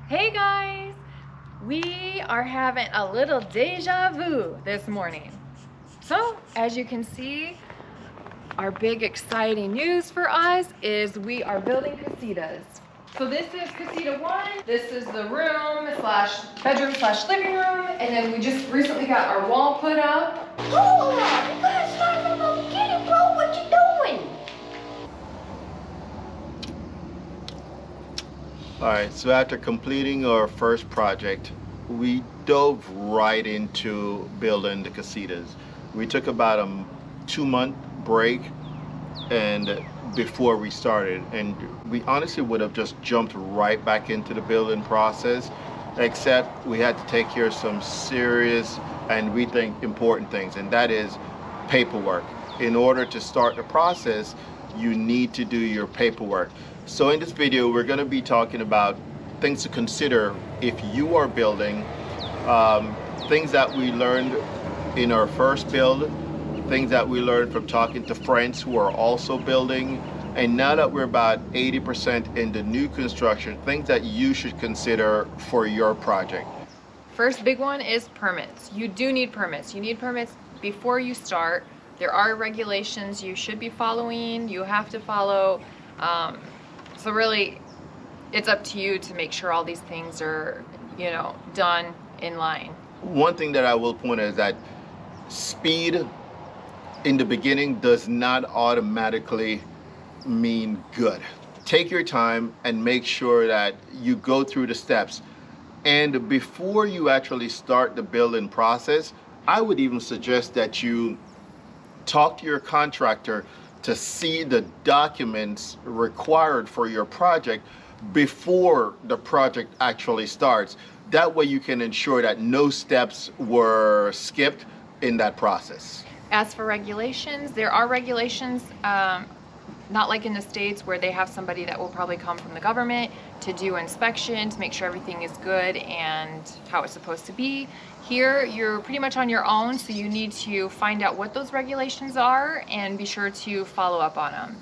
Hey guys! We are having a little deja vu this morning. So, as you can see, our big exciting news for us is we are building casitas. So this is casita 1, this is the room slash bedroom slash living room, and then we just recently got our wall put up. Hold on, you gotta start from the beginning, bro. What you doing? Alright, so after completing our first project, we dove right into building the casitas. We took about a 2-month break and before we started, and we honestly would have just jumped right back into the building process, except we had to take care of some serious and we think important things, and that is paperwork. In order to start the process, you need to do your paperwork. So in this video, we're going to be talking about things to consider if you are building, things that we learned in our first build, things that we learned from talking to friends who are also building, and now that we're about 80% in the new construction, things that you should consider for your project. First big one is permits. You do need permits. You need permits before you start. There are regulations you should be following. You have to follow. So really, it's up to you to make sure all these things are, done in line. One thing that I will point out is that speed in the beginning does not automatically mean good. Take your time and make sure that you go through the steps. And before you actually start the building process, I would even suggest that you talk to your contractor to see the documents required for your project before the project actually starts. That way you can ensure that no steps were skipped in that process. As for regulations, there are regulations, not like in the States where they have somebody that will probably come from the government to do inspection to make sure everything is good and how it's supposed to be. Here, you're pretty much on your own, so you need to find out what those regulations are and be sure to follow up on them.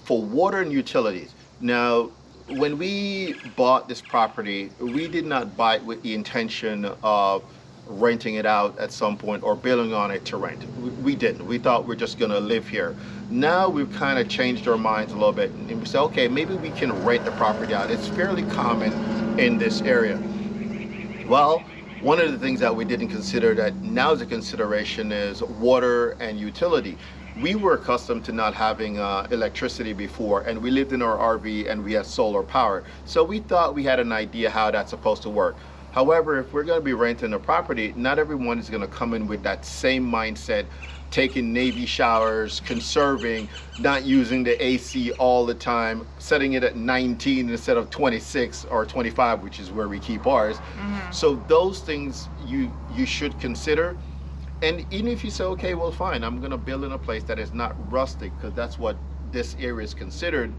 For water and utilities, now, when we bought this property, we did not buy it with the intention of renting it out at some point or building on it to rent. We didn't. We thought we're just gonna live here. Now we've kind of changed our minds a little bit and we say, okay, maybe we can rent the property out. It's fairly common in this area. Well, one of the things that we didn't consider that now is a consideration is water and utility. We were accustomed to not having electricity before, and we lived in our RV and we had solar power. So we thought we had an idea how that's supposed to work. However, if we're going to be renting a property, not everyone is going to come in with that same mindset, taking Navy showers, conserving, not using the AC all the time, setting it at 19 instead of 26 or 25, which is where we keep ours. So those things you should consider. And even if you say, okay, well, fine, I'm going to build in a place that is not rustic, because that's what this area is considered,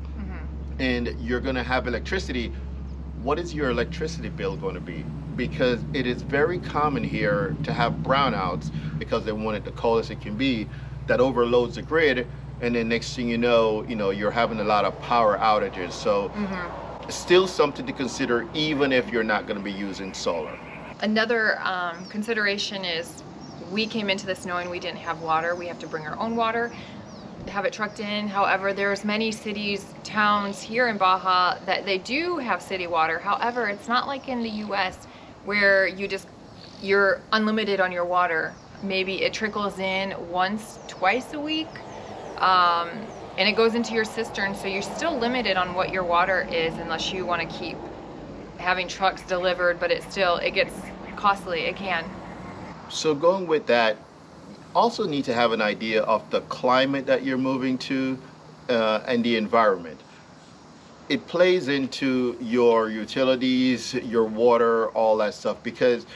and you're going to have electricity, what is your electricity bill going to be? Because it is very common here to have brownouts because they want it the coldest it can be, that overloads the grid, and then next thing you know, you're having a lot of power outages. So still something to consider even if you're not going to be using solar. Another consideration is we came into this knowing we didn't have water. We have to bring our own water, have it trucked in. However, there's many cities, towns here in Baja that they do have city water. However, it's not like in the US where you're unlimited on your water. Maybe it trickles in once, twice a week, and it goes into your cistern, so you're still limited on what your water is unless you want to keep having trucks delivered, but it gets costly. It can. So going with that, also need to have an idea of the climate that you're moving to and the environment. It plays into your utilities, your water, all that stuff, because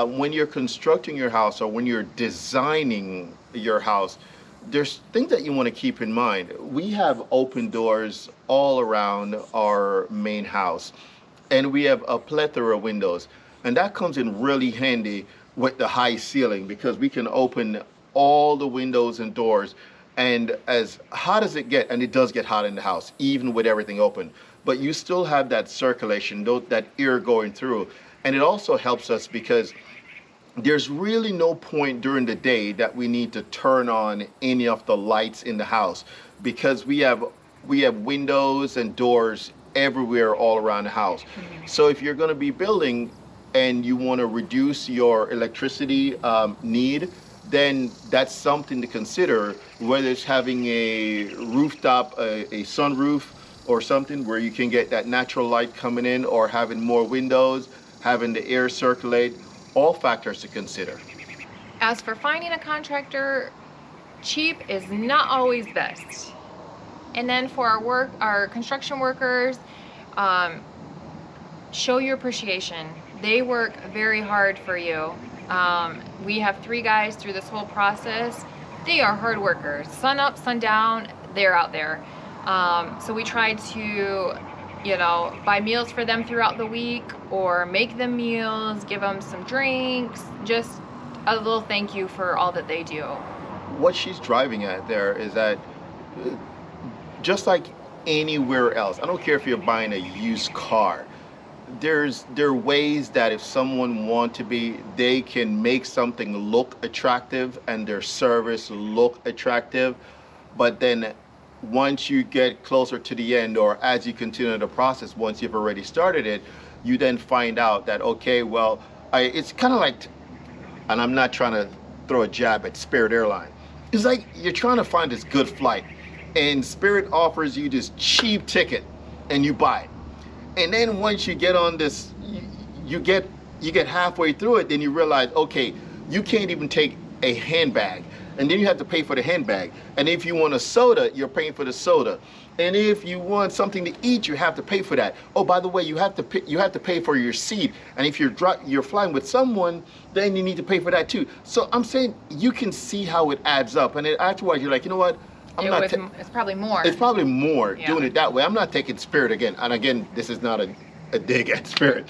when you're constructing your house or when you're designing your house, there's things that you want to keep in mind. We have open doors all around our main house, and we have a plethora of windows, and that comes in really handy with the high ceiling because we can open all the windows and doors. And as hot as it gets, and it does get hot in the house, even with everything open, but you still have that circulation, that air going through. And it also helps us because there's really no point during the day that we need to turn on any of the lights in the house, because we have windows and doors everywhere all around the house. So if you're going to be building and you want to reduce your electricity need, then that's something to consider, whether it's having a rooftop, a sunroof or something where you can get that natural light coming in, or having more windows, having the air circulate. All factors to consider. As for finding a contractor, cheap is not always best. And then for our construction workers, show your appreciation. They work very hard for you. We have 3 guys through this whole process. They are hard workers. Sun up, sun down, they're out there. So we try to, buy meals for them throughout the week, or make them meals, give them some drinks, just a little thank you for all that they do. What she's driving at there is that just like anywhere else, I don't care if you're buying a used car, there are ways that if someone wants to be, they can make something look attractive and their service look attractive. But then once you get closer to the end, or as you continue the process, once you've already started it, you then find out that, okay, well, it's kind of like, and I'm not trying to throw a jab at Spirit Airline. It's like you're trying to find this good flight, and Spirit offers you this cheap ticket, and you buy it. And then once you get on this, you get halfway through it, then you realize, okay, you can't even take a handbag, and then you have to pay for the handbag. And if you want a soda, you're paying for the soda. And if you want something to eat, you have to pay for that. Oh, by the way, you have to pay for your seat. And if you're flying with someone, then you need to pay for that too. So I'm saying you can see how it adds up. And then afterwards, you're like, you know what? It's probably more. It's probably more doing it that way. I'm not taking Spirit again. And again, this is not a dig at Spirit.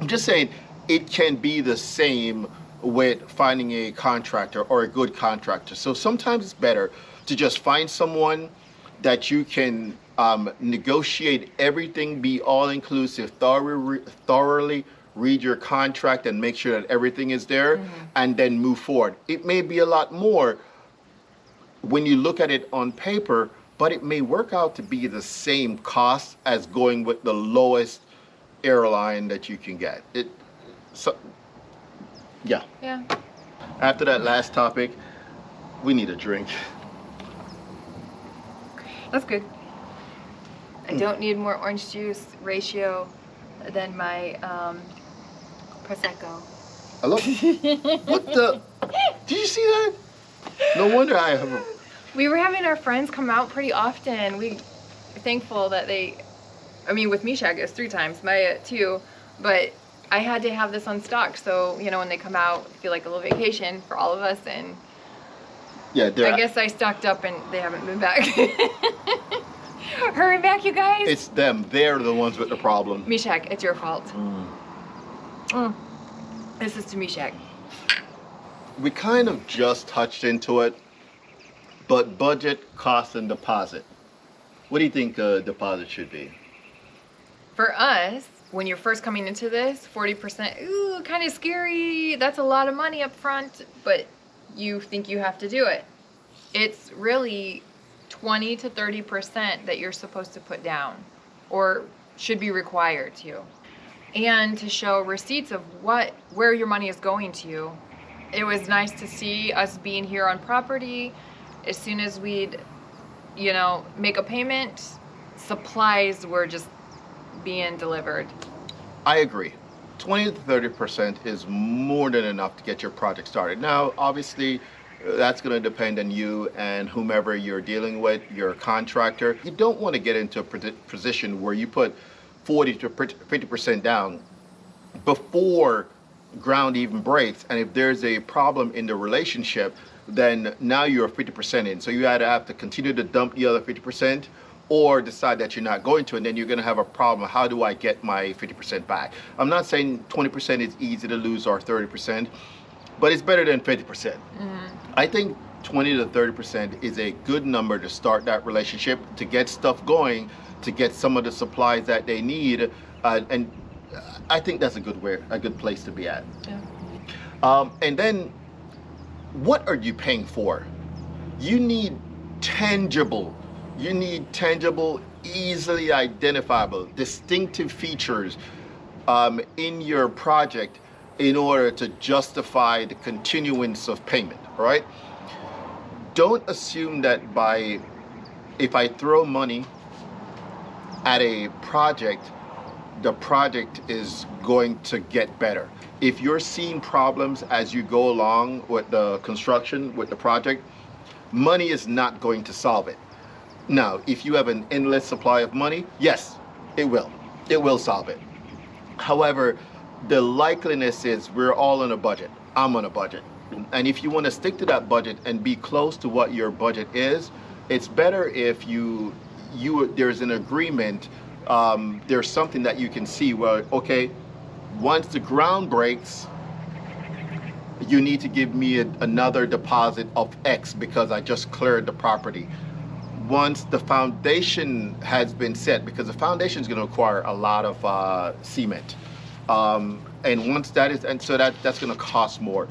I'm just saying it can be the same with finding a contractor, or a good contractor. So sometimes it's better to just find someone that you can negotiate everything, be all-inclusive, thoroughly read your contract and make sure that everything is there, and then move forward. It may be a lot more when you look at it on paper, but it may work out to be the same cost as going with the lowest airline that you can get. Yeah. After that last topic, we need a drink. That's good. I don't need more orange juice ratio than my Prosecco. Hello? What the? Did you see that? No wonder I have We were having our friends come out pretty often. We're thankful that with Mishak, it's 3 times, Maya 2, but I had to have this on stock, so when they come out, feel like a little vacation for all of us. And yeah, I guess I stocked up and they haven't been back. Hurry back, you guys. It's them. They're the ones with the problem. Mishak, it's your fault. This is to Mishak. We kind of just touched into it, but budget, cost, and deposit. What do you think a deposit should be? For us, when you're first coming into this, 40%, ooh, kind of scary. That's a lot of money up front, but you think you have to do it. It's really 20 to 30% that you're supposed to put down, or should be required to. And to show receipts of where your money is going to. It was nice to see us being here on property. As soon as we'd, make a payment, supplies were just being delivered. I agree. 20 to 30% is more than enough to get your project started. Now, obviously, that's going to depend on you and whomever you're dealing with, your contractor. You don't want to get into a position where you put 40 to 50% down before ground even breaks. And if there's a problem in the relationship, then now you're 50% in. So you either have to continue to dump the other 50%, or decide that you're not going to, and then you're going to have a problem. How do I get my 50% back? I'm not saying 20% is easy to lose, or 30%, but it's better than 50%. I think 20 to 30% is a good number to start that relationship, to get stuff going, to get some of the supplies that they need, and I think that's a good place to be at. Yeah. And then, what are you paying for? You need tangible, easily identifiable, distinctive features in your project in order to justify the continuance of payment, right? Don't assume that if I throw money at a project, the project is going to get better. If you're seeing problems as you go along with the construction, with the project, money is not going to solve it. Now, if you have an endless supply of money, yes, it will solve it. However, the likeliness is we're all on a budget. I'm on a budget. And if you want to stick to that budget and be close to what your budget is, it's better if there's an agreement. There's something that you can see where, okay, once the ground breaks, you need to give me another deposit of X because I just cleared the property. Once the foundation has been set, because the foundation is going to require a lot of cement, and once that is, and so that's going to cost more.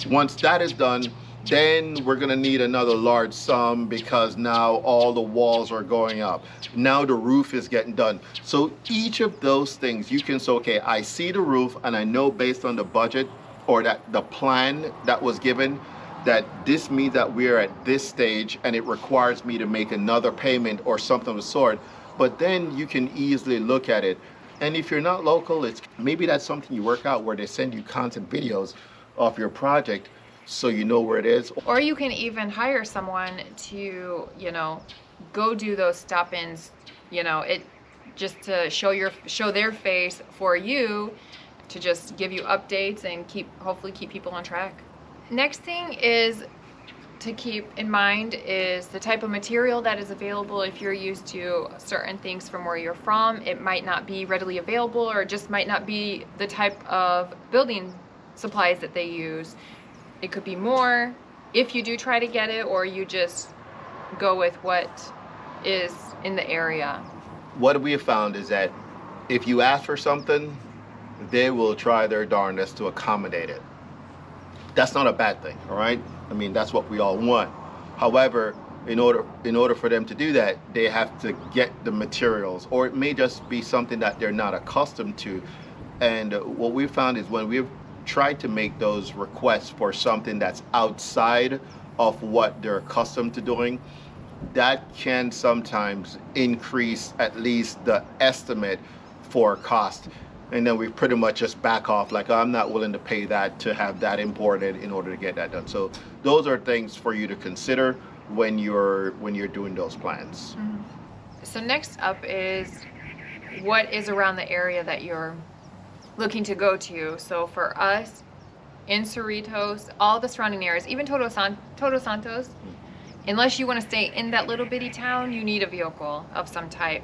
Once that is done, then we're going to need another large sum because now all the walls are going up. Now the roof is getting done. So each of those things you can say, okay, I see the roof and I know based on the budget or that the plan that was given that this means that we're at this stage and it requires me to make another payment or something of the sort. But then you can easily look at it. And if you're not local, maybe that's something you work out where they send you content videos of your project so you know where it is. Or you can even hire someone to, go do those stop-ins, it just to show their face for you, to just give you updates and hopefully keep people on track. Next thing is to keep in mind is the type of material that is available. If you're used to certain things from where you're from, it might not be readily available, or just might not be the type of building supplies that they use. It could be more if you do try to get it, or you just go with what is in the area. What we have found is that if you ask for something, they will try their darndest to accommodate it. That's not a bad thing, all right? I mean, that's what we all want. However, in order for them to do that, they have to get the materials, or it may just be something that they're not accustomed to. And what we found is when we've tried to make those requests for something that's outside of what they're accustomed to doing, that can sometimes increase at least the estimate for cost. And then we pretty much just back off, like, I'm not willing to pay that to have that imported in order to get that done. So those are things for you to consider when you're doing those plans. Mm-hmm. So next up is what is around the area that you're looking to go to. So for us in Cerritos, all the surrounding areas, even Todos Santos, unless you want to stay in that little bitty town, you need a vehicle of some type.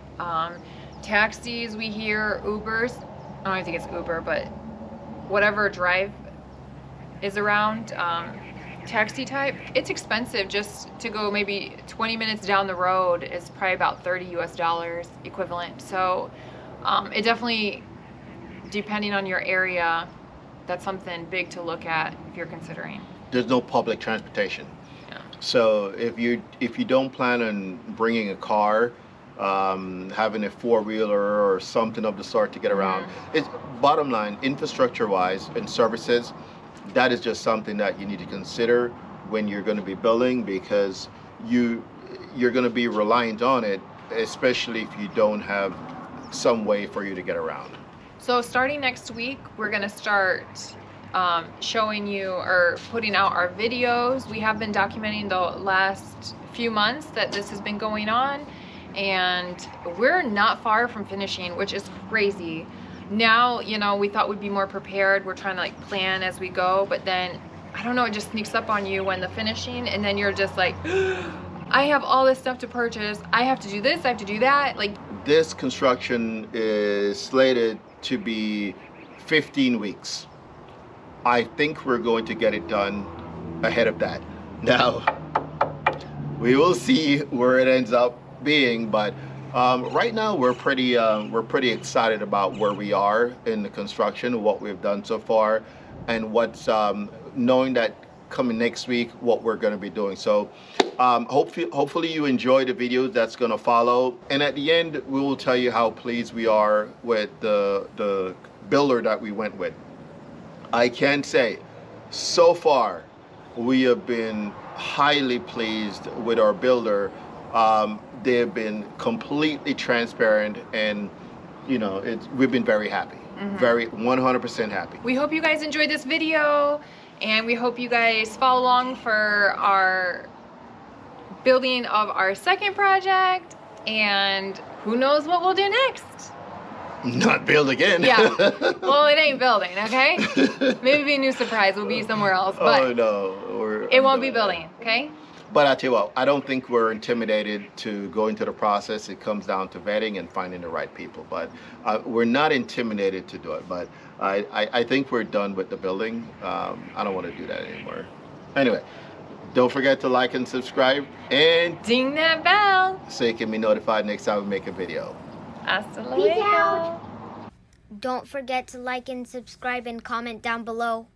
Taxis, we hear, Ubers, I don't even think it's Uber, but whatever drive is around, taxi type, it's expensive. Just to go maybe 20 minutes down the road is probably about $30 US equivalent. So it definitely, depending on your area, that's something big to look at if you're considering. There's no public transportation. Yeah. So if you don't plan on bringing a car, having a four-wheeler or something of the sort to get around, it's bottom line, infrastructure wise and services, that is just something that you need to consider when you're going to be building, because you're going to be reliant on it, especially if you don't have some way for you to get around. So starting next week, we're going to start showing you or putting out our videos. We have been documenting the last few months that this has been going on, and we're not far from finishing, which is crazy. Now, we thought we'd be more prepared. We're trying to plan as we go, but then, I don't know, it just sneaks up on you when the finishing, and then you're just like, I have all this stuff to purchase. I have to do this, I have to do that. This construction is slated to be 15 weeks. I think we're going to get it done ahead of that. Now, we will see where it ends up being, but Right now, we're pretty excited about where we are in the construction, what we've done so far, and what's knowing that coming next week, what we're going to be doing. So, hopefully you enjoy the video that's going to follow, and at the end, we will tell you how pleased we are with the builder that we went with. I can say, so far, we have been highly pleased with our builder. They've been completely transparent, and we've been very happy. Very 100% happy. We hope you guys enjoyed this video, and we hope you guys follow along for our building of our second project, and who knows what we'll do next. Not build again. Yeah. Well, it ain't building, okay? Maybe be a new surprise. We'll be somewhere else, but oh no, it won't be building, okay? But I tell you what, I don't think we're intimidated to go into the process. It comes down to vetting and finding the right people. But we're not intimidated to do it. But I think we're done with the building. I don't want to do that anymore. Anyway, don't forget to like and subscribe, and ding that bell so you can be notified next time we make a video. Hasta Peace luego. out. Don't forget to like and subscribe and comment down below.